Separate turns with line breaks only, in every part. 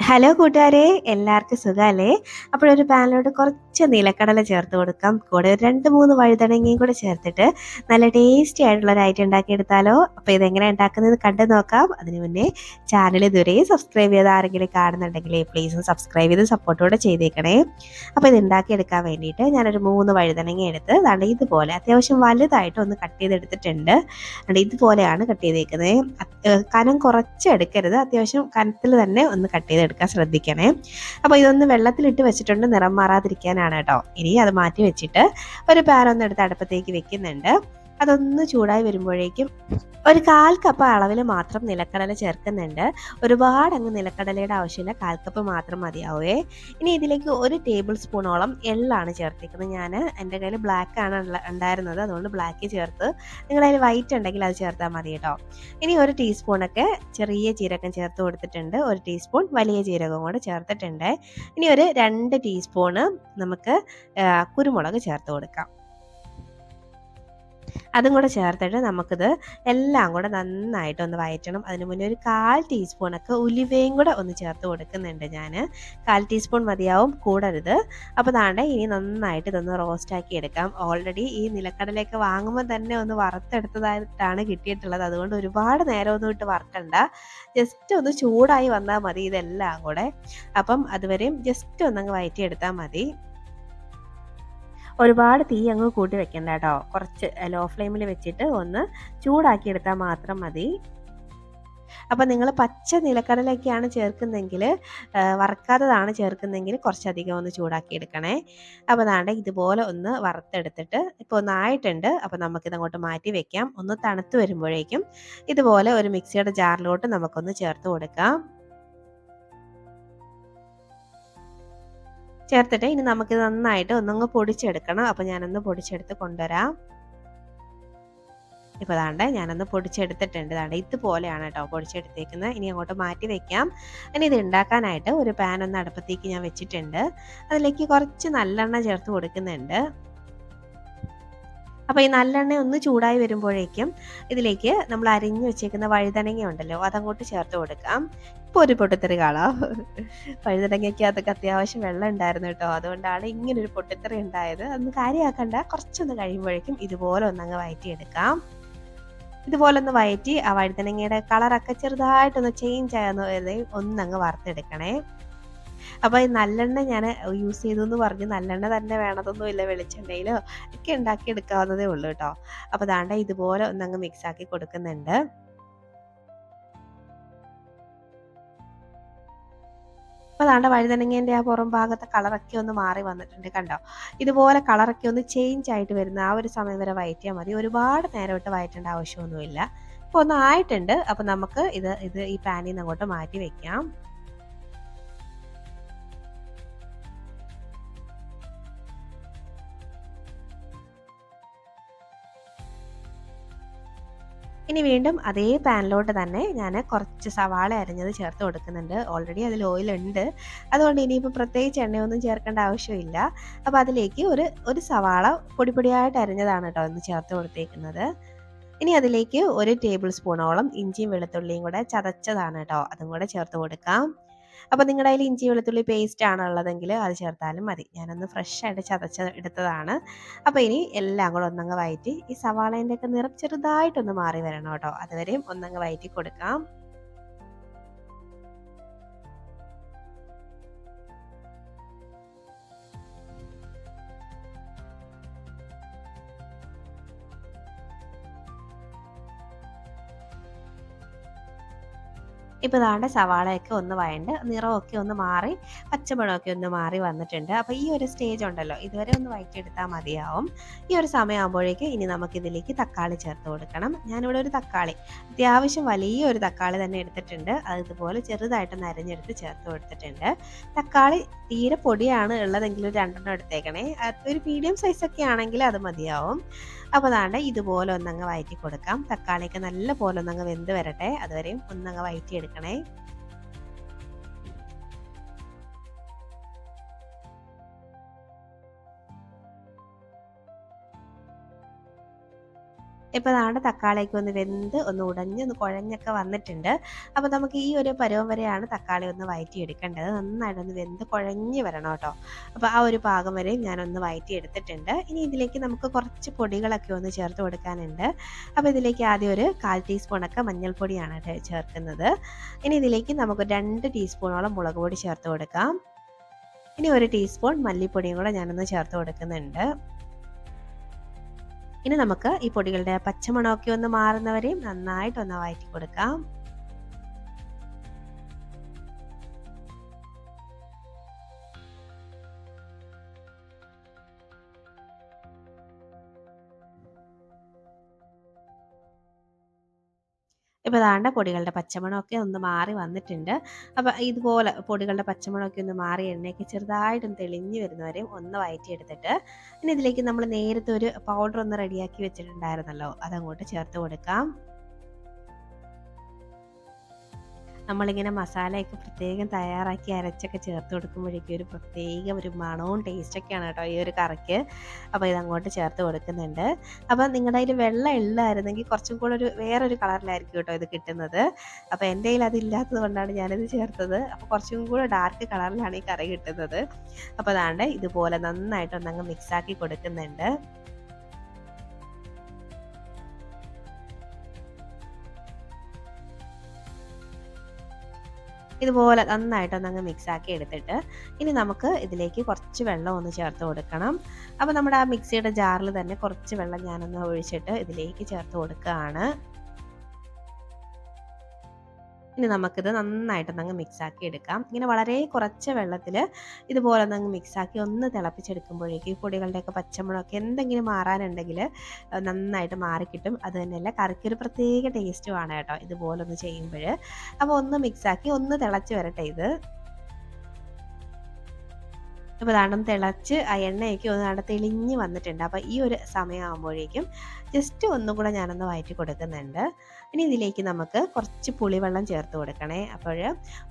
Hello കൂട്ടുകാരെ, എല്ലാവർക്കും സുഖമല്ലേ? അപ്പോഴൊരു പാനിലോട്ട് കുറച്ച് നിലക്കടല ചേർത്ത് കൊടുക്കാം. കൂടെ ഒരു 2-3 വഴുതനങ്ങയും കൂടെ ചേർത്തിട്ട് നല്ല ടേസ്റ്റി ആയിട്ടുള്ള ഒരു ഐറ്റം ഉണ്ടാക്കിയെടുത്താലോ? അപ്പോൾ ഇതെങ്ങനെ ഉണ്ടാക്കുന്നത് കണ്ടു നോക്കാം. അതിന് മുന്നേ ചാനൽ ഇതുവരെ സബ്സ്ക്രൈബ് ചെയ്ത് ആരെങ്കിലും കാണുന്നുണ്ടെങ്കിൽ പ്ലീസ് സബ്സ്ക്രൈബ് ചെയ്ത് സപ്പോർട്ടോടെ ചെയ്തേക്കണേ. അപ്പോൾ ഇത് ഉണ്ടാക്കിയെടുക്കാൻ വേണ്ടിയിട്ട് ഞാനൊരു 3 വഴുതനങ്ങ എടുത്ത് ദാണ്ടെ ഇതുപോലെ അത്യാവശ്യം വലുതായിട്ട് ഒന്ന് കട്ട് ചെയ്തെടുത്തിട്ടുണ്ട്. ദാണ്ടെ ഇതുപോലെയാണ് കട്ട് ചെയ്തേക്കുന്നത്. കനം കുറച്ച് എടുക്കരുത്, അത്യാവശ്യം കനത്തിൽ തന്നെ ഒന്ന് കട്ട് ചെയ്തെടുക്കാൻ ശ്രദ്ധിക്കണേ. അപ്പോൾ ഇതൊന്ന് വെള്ളത്തിലിട്ട് വെച്ചിട്ടുണ്ട്, നിറം മാറാതിരിക്കാനാണ് കേട്ടോ. ഇനി അത് മാറ്റി വെച്ചിട്ട് ഒരു പാൻ ഒന്ന് എടുത്ത് അടുപ്പത്തേക്ക് വെക്കുന്നുണ്ട്. അതൊന്ന് ചൂടായി വരുമ്പോഴേക്കും ഒരു 1/4 കപ്പ് അളവിൽ മാത്രം നിലക്കടല ചേർക്കുന്നുണ്ട്. ഒരുപാട് അങ്ങ് നിലക്കടലയുടെ ആവശ്യമില്ല, 1/4 കപ്പ് മാത്രം മതിയാവേ. ഇനി ഇതിലേക്ക് 1 ടേബിൾ സ്പൂണോളം എള്ളാണ് ചേർത്തിരിക്കുന്നത്. ഞാൻ എൻ്റെ കയ്യിൽ ബ്ലാക്ക് ആണ് ഉണ്ടായിരുന്നത്, അതുകൊണ്ട് ബ്ലാക്ക് ചേർത്ത്. നിങ്ങളുടെ കയ്യിൽ വൈറ്റ് ഉണ്ടെങ്കിൽ അത് ചേർത്താൽ മതി കേട്ടോ. ഇനി 1 ടീസ്പൂണൊക്കെ ചെറിയ ജീരകം ചേർത്ത് കൊടുത്തിട്ടുണ്ട്, 1 ടീസ്പൂൺ വലിയ ജീരകം കൂടെ ചേർത്തിട്ടുണ്ട്. ഇനി ഒരു 2 ടീസ്പൂണ് നമുക്ക് കുരുമുളക് ചേർത്ത് കൊടുക്കാം. അതും കൂടെ ചേർത്തിട്ട് നമുക്കിത് എല്ലാം കൂടെ നന്നായിട്ടൊന്ന് വഴറ്റണം. അതിന് മുന്നേ ഒരു 1/4 ടീസ്പൂണൊക്കെ ഉലുവയും കൂടെ ഒന്ന് ചേർത്ത് കൊടുക്കുന്നുണ്ട് ഞാൻ. 1/4 ടീസ്പൂൺ മതിയാവും, കൂടരുത്. അപ്പോൾ ദാണ്ടെ ഇനി നന്നായിട്ട് ഇതൊന്ന് റോസ്റ്റാക്കി എടുക്കാം. ഓൾറെഡി ഈ നിലക്കടലയൊക്കെ വാങ്ങുമ്പോൾ തന്നെ ഒന്ന് വറുത്തെടുത്തതായിട്ടാണ് കിട്ടിയിട്ടുള്ളത്, അതുകൊണ്ട് ഒരുപാട് നേരമൊന്നും ഇട്ട് വറുക്കണ്ട. ജസ്റ്റ് ഒന്ന് ചൂടായി വന്നാൽ മതി ഇതെല്ലാം കൂടെ. അപ്പം അതുവരെയും ജസ്റ്റ് ഒന്നങ്ങ് വഴറ്റിയെടുത്താൽ മതി. ഒരുപാട് തീ അങ്ങ് കൂട്ടി വെക്കണ്ട കേട്ടോ, കുറച്ച് ലോ ഫ്ലെയിമിൽ വെച്ചിട്ട് ഒന്ന് ചൂടാക്കി എടുത്താൽ മാത്രം മതി. അപ്പം നിങ്ങൾ പച്ച നിലക്കടലൊക്കെയാണ് ചേർക്കുന്നെങ്കിൽ, വറക്കാത്തതാണ് ചേർക്കുന്നെങ്കിൽ കുറച്ചധികം ഒന്ന് ചൂടാക്കി എടുക്കണേ. അപ്പോൾ ദാണ്ടെ ഇതുപോലെ ഒന്ന് വറുത്തെടുത്തിട്ട് ഇപ്പോൾ ഒന്നായിട്ടുണ്ട്. അപ്പോൾ നമുക്കിത് അങ്ങോട്ട് മാറ്റി വെക്കാം. ഒന്ന് തണുത്ത് വരുമ്പോഴേക്കും ഇതുപോലെ ഒരു മിക്സിയുടെ ജാറിലോട്ട് നമുക്കൊന്ന് ചേർത്ത് കൊടുക്കാം. ചേർത്തിട്ട് ഇനി നമുക്ക് നന്നായിട്ട് ഒന്നങ്ങ് പൊടിച്ചെടുക്കണം. അപ്പോൾ ഞാനൊന്ന് പൊടിച്ചെടുത്ത് കൊണ്ടുവരാം. ഇപ്പോൾ ദാണ്ടെ ഞാനൊന്ന് പൊടിച്ചെടുത്തിട്ടുണ്ട്. ദാണ്ടെ ഇതുപോലെയാണ് കേട്ടോ പൊടിച്ചെടുത്തേക്കുന്നത്. ഇനി അങ്ങോട്ട് മാറ്റി വെക്കാം. ഇനി ഇത് ഉണ്ടാക്കാനായിട്ട് ഒരു പാൻ ഒന്ന് അടുപ്പത്തേക്ക് ഞാൻ വെച്ചിട്ടുണ്ട്. അതിലേക്ക് കുറച്ച് നല്ലെണ്ണ ചേർത്ത് കൊടുക്കുന്നുണ്ട്. അപ്പോൾ ഈ നല്ലെണ്ണ ഒന്ന് ചൂടായി വരുമ്പോഴേക്കും ഇതിലേക്ക് നമ്മൾ അരിഞ്ഞു വെച്ചേക്കുന്ന വഴുതനങ്ങ ഉണ്ടല്ലോ, അതങ്ങോട്ട് ചേർത്ത് കൊടുക്കാം. ഇപ്പോൾ ഒരു പൊട്ടിത്തെറി കാണാം. വഴുതനങ്ങയ്ക്ക് അതൊക്കെ അത്യാവശ്യം വെള്ളം ഉണ്ടായിരുന്നു കേട്ടോ, അതുകൊണ്ടാണ് ഇങ്ങനൊരു പൊട്ടിത്തെറി ഉണ്ടായത്. അതൊന്ന് കാര്യമാക്കണ്ട, കുറച്ചൊന്ന് കഴിയുമ്പോഴേക്കും ഇതുപോലെ ഒന്നങ്ങ് വഴറ്റിയെടുക്കാം. ഇതുപോലെ ഒന്ന് വഴറ്റി ആ വഴുതനങ്ങയുടെ കളറൊക്കെ ചെറുതായിട്ടൊന്ന് ചേഞ്ച് ആയെന്ന് വരെ ഒന്നങ്ങ് വറുത്തെടുക്കണേ. അപ്പോൾ ഈ നല്ലെണ്ണ ഞാൻ യൂസ് ചെയ്തു എന്ന് പറഞ്ഞ് നല്ലെണ്ണ തന്നെ വേണമെന്നൊന്നുമില്ല, വെളിച്ചെണ്ണയിലോ ഒക്കെ ഉണ്ടാക്കിയെടുക്കാവുന്നതേ ഉള്ളൂ കേട്ടോ. അപ്പോൾ ദാണ്ടെ ഇതുപോലെ ഒന്നങ്ങ് മിക്സ് ആക്കി കൊടുക്കുന്നുണ്ട്. അപ്പോൾ ദാണ്ടെ വഴുതനങ്ങേൻ്റെ ആ പുറം ഭാഗത്തെ കളറൊക്കെ ഒന്ന് മാറി വന്നിട്ടുണ്ട്, കണ്ടോ? ഇതുപോലെ കളറൊക്കെ ഒന്ന് ചേഞ്ച് ആയിട്ട് വരുന്ന ആ ഒരു സമയം വരെ വഴറ്റിയാൽ മതി. ഒരുപാട് നേരമായിട്ട് വഴറ്റേണ്ട ആവശ്യമൊന്നുമില്ല. ഇപ്പോൾ ഒന്ന് ആയിട്ടുണ്ട്. അപ്പോൾ നമുക്ക് ഇത് ഈ പാനിൽ നിന്ന് അങ്ങോട്ട് മാറ്റി വെക്കാം. ഇനി വീണ്ടും അതേ പാനിലോട്ട് തന്നെ ഞാൻ കുറച്ച് സവാള അരിഞ്ഞത് ചേർത്ത് കൊടുക്കുന്നുണ്ട്. ഓൾറെഡി അതിൽ ഓയിലുണ്ട്, അതുകൊണ്ട് ഇനിയിപ്പോൾ പ്രത്യേകിച്ച് എണ്ണയൊന്നും ചേർക്കേണ്ട ആവശ്യമില്ല. അപ്പോൾ അതിലേക്ക് ഒരു സവാള പൊടിയായിട്ട് അരിഞ്ഞതാണ് കേട്ടോ ഒന്ന് ചേർത്ത് കൊടുത്തേക്കുന്നത്. ഇനി അതിലേക്ക് 1 ടേബിൾ സ്പൂണോളം ഇഞ്ചിയും വെളുത്തുള്ളിയും കൂടെ ചതച്ചതാണ് കേട്ടോ, അതും കൂടെ ചേർത്ത് കൊടുക്കാം. അപ്പോൾ നിങ്ങളുടെ കയ്യിൽ ഇഞ്ചി വെളുത്തുള്ളി പേസ്റ്റ് ആണ് ഉള്ളതെങ്കിൽ അത് ചേർത്താലും മതി. ഞാനൊന്ന് ഫ്രഷ് ആയിട്ട് എടുത്തതാണ്. അപ്പോൾ ഇനി എല്ലാം കൂടെ ഒന്നങ്ങ് വഴറ്റി ഈ സവാളേൻ്റെ ഒക്കെ നിറം ചെറുതായിട്ടൊന്ന് മാറി വരണം കേട്ടോ, അതുവരെയും ഒന്നങ്ങ് വഴറ്റി കൊടുക്കാം. ഇപ്പോൾ ദാണ്ടെ സവാളയൊക്കെ ഒന്ന് വഴണ്ട് നിറമൊക്കെ ഒന്ന് മാറി പച്ചമണമൊക്കെ ഒന്ന് മാറി വന്നിട്ടുണ്ട്. അപ്പോൾ ഈ ഒരു സ്റ്റേജ് ഉണ്ടല്ലോ, ഇതുവരെ ഒന്ന് വഴറ്റിയെടുത്താൽ മതിയാവും. ഈ ഒരു സമയമാകുമ്പോഴേക്ക് ഇനി നമുക്കിതിലേക്ക് തക്കാളി ചേർത്ത് കൊടുക്കണം. ഞാനിവിടെ ഒരു തക്കാളി, അത്യാവശ്യം വലിയൊരു തക്കാളി തന്നെ എടുത്തിട്ടുണ്ട്. അത് ഇതുപോലെ ചെറുതായിട്ടൊന്ന് അരിഞ്ഞെടുത്ത് ചേർത്ത് കൊടുത്തിട്ടുണ്ട്. തക്കാളി തീരെ പൊടിയാണ് ഉള്ളതെങ്കിൽ ഒരു 2 എടുത്തേക്കണേ. ഒരു മീഡിയം സൈസൊക്കെ ആണെങ്കിൽ അത് മതിയാവും. അപ്പോൾ ദാണ്ടെ ഇതുപോലെ ഒന്നങ്ങ് വഴറ്റി കൊടുക്കാം. തക്കാളിയൊക്കെ നല്ല പോലെ ഒന്നങ്ങ് വെന്ത് വരട്ടെ, അതുവരെയും ഒന്നങ്ങ് വഴറ്റിയെടുക്കണേ. ഇപ്പോൾ ദാണ്ടെ തക്കാളിയൊക്കെ ഒന്ന് വെന്ത് ഒന്ന് ഉടഞ്ഞ് ഒന്ന് കുഴഞ്ഞൊക്കെ വന്നിട്ടുണ്ട്. അപ്പോൾ നമുക്ക് ഈ ഒരു പരുവം വരെയാണ് തക്കാളി ഒന്ന് വഴറ്റിയെടുക്കേണ്ടത്. നന്നായിട്ടൊന്ന് വെന്ത് കുഴഞ്ഞ് വരണം കേട്ടോ. അപ്പോൾ ആ ഒരു പാകം വരെയും ഞാനൊന്ന് വഴറ്റിയെടുത്തിട്ടുണ്ട്. ഇനി ഇതിലേക്ക് നമുക്ക് കുറച്ച് പൊടികളൊക്കെ ഒന്ന് ചേർത്ത് കൊടുക്കാനുണ്ട്. അപ്പോൾ ഇതിലേക്ക് ആദ്യം ഒരു 1/4 ടീസ്പൂണൊക്കെ മഞ്ഞൾപ്പൊടിയാണ് ചേർക്കുന്നത്. ഇനി ഇതിലേക്ക് നമുക്ക് 2 ടീസ്പൂണോളം മുളക് പൊടി ചേർത്ത് കൊടുക്കാം. ഇനി 1 ടീസ്പൂൺ മല്ലിപ്പൊടിയും കൂടെ ഞാനൊന്ന് ചേർത്ത് കൊടുക്കുന്നുണ്ട്. ഇനി നമുക്ക് ഈ പൊടികളുടെ പച്ചമണമൊക്കെ ഒന്ന് മാറുന്നവരെയും നന്നായിട്ടൊന്ന് വഴറ്റി കൊടുക്കാം. ഇപ്പോൾ ദാണ്ടെ പൊടികളുടെ പച്ചമണമൊക്കെ ഒന്ന് മാറി വന്നിട്ടുണ്ട്. അപ്പോൾ ഇതുപോലെ പൊടികളുടെ പച്ചമണമൊക്കെ ഒന്ന് മാറി എണ്ണയൊക്കെ ചെറുതായിട്ടൊന്ന് തെളിഞ്ഞ് വരുന്നവരെയും ഒന്ന് വഴറ്റിയെടുത്തിട്ട് ഇനി ഇതിലേക്ക് നമ്മൾ നേരത്തെ ഒരു പൗഡർ ഒന്ന് റെഡിയാക്കി വെച്ചിട്ടുണ്ടായിരുന്നല്ലോ, അതങ്ങോട്ട് ചേർത്ത് കൊടുക്കാം. നമ്മളിങ്ങനെ മസാലയൊക്കെ പ്രത്യേകം തയ്യാറാക്കി അരച്ചൊക്കെ ചേർത്ത് കൊടുക്കുമ്പോഴേക്കും ഒരു പ്രത്യേക ഒരു മണവും ടേസ്റ്റൊക്കെയാണ് കേട്ടോ ഈ ഒരു കറിക്ക്. അപ്പോൾ ഇതങ്ങോട്ട് ചേർത്ത് കൊടുക്കുന്നുണ്ട്. അപ്പോൾ നിങ്ങളുടെ കയ്യിൽ വെള്ളം ഉള്ളായിരുന്നെങ്കിൽ കുറച്ചും കൂടെ ഒരു വേറൊരു കളറിലായിരിക്കും കേട്ടോ ഇത് കിട്ടുന്നത്. അപ്പോൾ എൻ്റെ കയ്യിൽ അതില്ലാത്തത് കൊണ്ടാണ് ഞാനിത് ചേർത്തത്. അപ്പോൾ കുറച്ചും കൂടെ ഡാർക്ക് കളറിലാണ് ഈ കറി കിട്ടുന്നത്. അപ്പോൾ അതാണ്ട് ഇതുപോലെ നന്നായിട്ടൊന്നങ്ങ് മിക്സാക്കി കൊടുക്കുന്നുണ്ട്. ഇതുപോലെ നന്നായിട്ടൊന്നങ്ങ് മിക്സാക്കി എടുത്തിട്ട് ഇനി നമുക്ക് ഇതിലേക്ക് കുറച്ച് വെള്ളം ഒന്ന് ചേർത്ത് കൊടുക്കണം. അപ്പോൾ നമ്മുടെ ആ മിക്സിയുടെ ജാറിൽ തന്നെ കുറച്ച് വെള്ളം ഞാനൊന്ന് ഒഴിച്ചിട്ട് ഇതിലേക്ക് ചേർത്ത് കൊടുക്കുകയാണ്. ഇനി നമുക്കിത് നന്നായിട്ടൊന്നങ്ങ് മിക്സാക്കി എടുക്കാം. ഇങ്ങനെ വളരെ കുറച്ച് വെള്ളത്തിൽ ഇതുപോലെ ഒന്നങ്ങ് മിക്സാക്കി ഒന്ന് തിളപ്പിച്ചെടുക്കുമ്പോഴേക്കും ഈ പൊടികളുടെയൊക്കെ പച്ചമണമൊക്കെ എന്തെങ്കിലും മാറാനുണ്ടെങ്കിൽ നന്നായിട്ട് മാറിക്കിട്ടും. അത് തന്നെയല്ല കറിക്കൊരു പ്രത്യേക ടേസ്റ്റുമാണ് കേട്ടോ ഇതുപോലെ ഒന്ന് ചെയ്യുമ്പോൾ. അപ്പോൾ ഒന്ന് മിക്സാക്കി ഒന്ന് തിളച്ച് വരട്ടെ ഇത്. അപ്പോൾ ദാണ്ടെ തിളച്ച് ആ എണ്ണയൊക്കെ ഒന്ന് ദാണ്ടെ തെളിഞ്ഞ് വന്നിട്ടുണ്ട്. അപ്പോൾ ഈ ഒരു സമയമാകുമ്പോഴേക്കും ജസ്റ്റ് ഒന്നും കൂടെ ഞാനൊന്ന് വഴറ്റി കൊടുക്കുന്നുണ്ട്. ഇനി ഇതിലേക്ക് നമുക്ക് കുറച്ച് പുളിവെള്ളം ചേർത്ത് കൊടുക്കണേ. അപ്പോൾ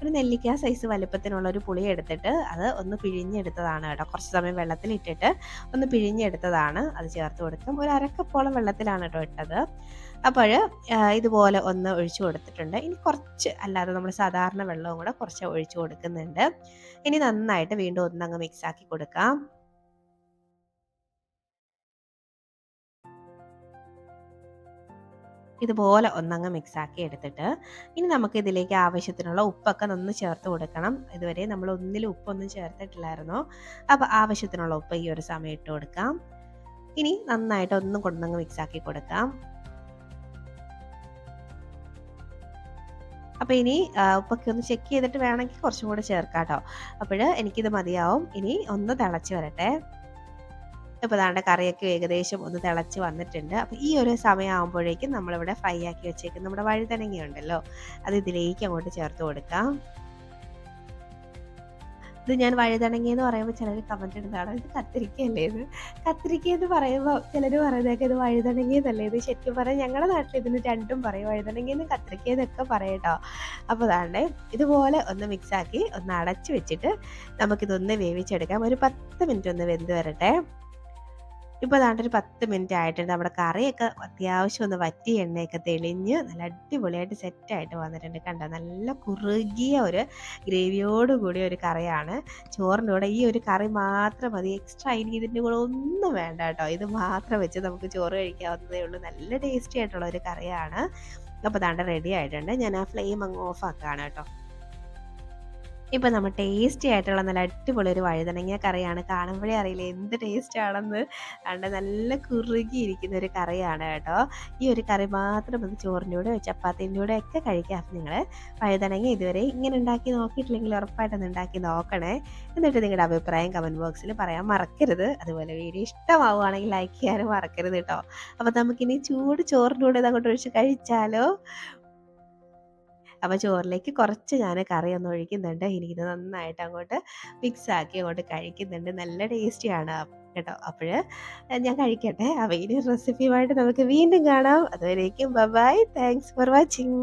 ഒരു നെല്ലിക്ക സൈസ് വലുപ്പത്തിനുള്ള ഒരു പുളി എടുത്തിട്ട് അത് ഒന്ന് പിഴിഞ്ഞെടുത്തതാണ് കേട്ടോ. കുറച്ച് സമയം വെള്ളത്തിലിട്ടിട്ട് ഒന്ന് പിഴിഞ്ഞെടുത്തതാണ്. അത് ചേർത്ത് കൊടുക്കും. ഒരു അരക്കപ്പോളം വെള്ളത്തിലാണ് കേട്ടോ ഇട്ടത്. അപ്പോൾ ഇതുപോലെ ഒന്ന് ഒഴിച്ചു കൊടുത്തിട്ടുണ്ട്. ഇനി കുറച്ച് അല്ലാതെ നമ്മൾ സാധാരണ വെള്ളവും കൂടെ കുറച്ച് ഒഴിച്ചു കൊടുക്കുന്നുണ്ട്. ഇനി നന്നായിട്ട് വീണ്ടും ഒന്നങ്ങ് മിക്സാക്കി കൊടുക്കാം. ഇതുപോലെ ഒന്നങ്ങ് മിക്സാക്കി എടുത്തിട്ട് ഇനി നമുക്ക് ഇതിലേക്ക് ആവശ്യത്തിനുള്ള ഉപ്പൊക്കെ ഒന്ന് ചേർത്ത് കൊടുക്കണം. ഇതുവരെ നമ്മൾ ഒന്നിലും ഉപ്പൊന്നും ചേർത്തിട്ടില്ലായിരുന്നു. അപ്പോൾ ആവശ്യത്തിനുള്ള ഉപ്പ് ഈ ഒരു സമയം ഇട്ട് കൊടുക്കാം. ഇനി നന്നായിട്ട് ഒന്നും കൊണ്ടങ്ങ് മിക്സാക്കി കൊടുക്കാം. അപ്പോൾ ഇനി ഉപ്പൊക്കെ ഒന്ന് ചെക്ക് ചെയ്തിട്ട് വേണമെങ്കിൽ കുറച്ചും കൂടെ ചേർക്കാം കേട്ടോ. അപ്പോൾ എനിക്കിത് മതിയാവും. ഇനി ഒന്ന് തിളച്ച് വരട്ടെ. ഇപ്പോൾ ദാണ്ടെ കറിയൊക്കെ ഏകദേശം ഒന്ന് തിളച്ച് വന്നിട്ടുണ്ട്. അപ്പോൾ ഈ ഒരു സമയമാകുമ്പോഴേക്കും നമ്മളിവിടെ ഫ്രൈ ആക്കി വെച്ചേക്കും നമ്മുടെ വഴുതനങ്ങ ഉണ്ടല്ലോ, അത് ഇതിലേക്ക് അങ്ങോട്ട് ചേർത്ത് കൊടുക്കാം. ഇത് ഞാൻ വഴുതനങ്ങ എന്ന് പറയുമ്പോൾ ചിലർ കമൻറ്റ് ഇടുന്നതാണ്, ഇത് കത്തിരിക്കയല്ലേ ഇത്? കത്തിരിക്ക എന്ന് പറയുമ്പോൾ ചിലർ പറയുന്നതൊക്കെ ഇത് വഴുതനങ്ങ എന്നല്ലേ? ഇത് ശരിക്കും പറയാൻ ഞങ്ങളുടെ നാട്ടിൽ ഇതിന് രണ്ടും പറയും, വഴുതനങ്ങയെന്നും കത്തിരിക്കയെന്നൊക്കെ പറയും കേട്ടോ. അപ്പോൾ അതാണ്ട് ഇതുപോലെ ഒന്ന് മിക്സാക്കി ഒന്ന് അടച്ച് വെച്ചിട്ട് നമുക്കിതൊന്ന് വേവിച്ചെടുക്കാം. ഒരു 10 മിനിറ്റ് ഒന്ന് വെന്ത് വരട്ടെ. ഇപ്പോൾ അതാണ്ട് ഒരു 10 മിനിറ്റ് ആയിട്ടുണ്ട്. നമ്മുടെ കറിയൊക്കെ അത്യാവശ്യം ഒന്ന് വറ്റി എണ്ണയൊക്കെ തെളിഞ്ഞ് നല്ല അടിപൊളിയായിട്ട് സെറ്റായിട്ട് വന്നിട്ടുണ്ട്. കണ്ടോ, നല്ല കുറുകിയ ഒരു ഗ്രേവിയോട് കൂടിയ ഒരു കറിയാണ്. ചോറിൻ്റെ കൂടെ ഈ ഒരു കറി മാത്രം മതി. എക്സ്ട്രാ ഇനി ഇതിൻ്റെ കൂടെ ഒന്നും വേണ്ട കേട്ടോ. ഇത് മാത്രം വെച്ച് നമുക്ക് ചോറ് കഴിക്കാവുന്നതേ ഉള്ളൂ. നല്ല ടേസ്റ്റി ആയിട്ടുള്ള ഒരു കറിയാണ്. അപ്പോൾ അതാണ്ട് റെഡി ആയിട്ടുണ്ട്. ഞാൻ ആ ഫ്ലെയിം അങ്ങ് ഓഫ് ആക്കുകയാണ് കേട്ടോ. ഇപ്പം നമ്മൾ ടേസ്റ്റി ആയിട്ടുള്ള നല്ല അടിപൊളി ഒരു വഴുതനങ്ങ കറിയാണ്. കാണുമ്പോഴേ അറിയില്ല എന്ത് ടേസ്റ്റ് ആണെന്ന്. അതുകൊണ്ട് നല്ല കുറുകിയിരിക്കുന്ന ഒരു കറിയാണ് കേട്ടോ. ഈ ഒരു കറി മാത്രം അത് ചോറിൻ്റെ കൂടെ ചപ്പാത്തിൻ്റെ കൂടെ ഒക്കെ കഴിക്കാം. നിങ്ങൾ വഴുതനങ്ങ ഇതുവരെ ഇങ്ങനെ ഉണ്ടാക്കി നോക്കിയിട്ടില്ലെങ്കിൽ ഉറപ്പായിട്ടൊന്ന് ഉണ്ടാക്കി നോക്കണേ. എന്നിട്ട് നിങ്ങളുടെ അഭിപ്രായം കമൻറ്റ് ബോക്സിൽ പറയാൻ മറക്കരുത്. അതുപോലെ വീഡിയോ ഇഷ്ടമാവുകയാണെങ്കിൽ ലൈക്ക് ചെയ്യാനും മറക്കരുത് കേട്ടോ. അപ്പോൾ നമുക്കിനി ചൂട് ചോറിൻ്റെ കൂടെ അങ്ങോട്ട് ഒഴിച്ച് കഴിച്ചാലോ. അപ്പോൾ ചോറിലേക്ക് കുറച്ച് ഞാൻ കറി ഒന്ന് ഒഴിക്കുന്നുണ്ട്. എനിക്കിത് നന്നായിട്ട് അങ്ങോട്ട് മിക്സാക്കി അങ്ങോട്ട് കഴിക്കുന്നുണ്ട്. നല്ല ടേസ്റ്റിയാണ് കേട്ടോ. അപ്പോൾ ഞാൻ കഴിക്കട്ടെ. അപ്പോൾ ഈ റെസിപ്പിയുമായിട്ട് നമുക്ക് വീണ്ടും കാണാം. അതുവരേക്കും bye bye. Thanks for watching.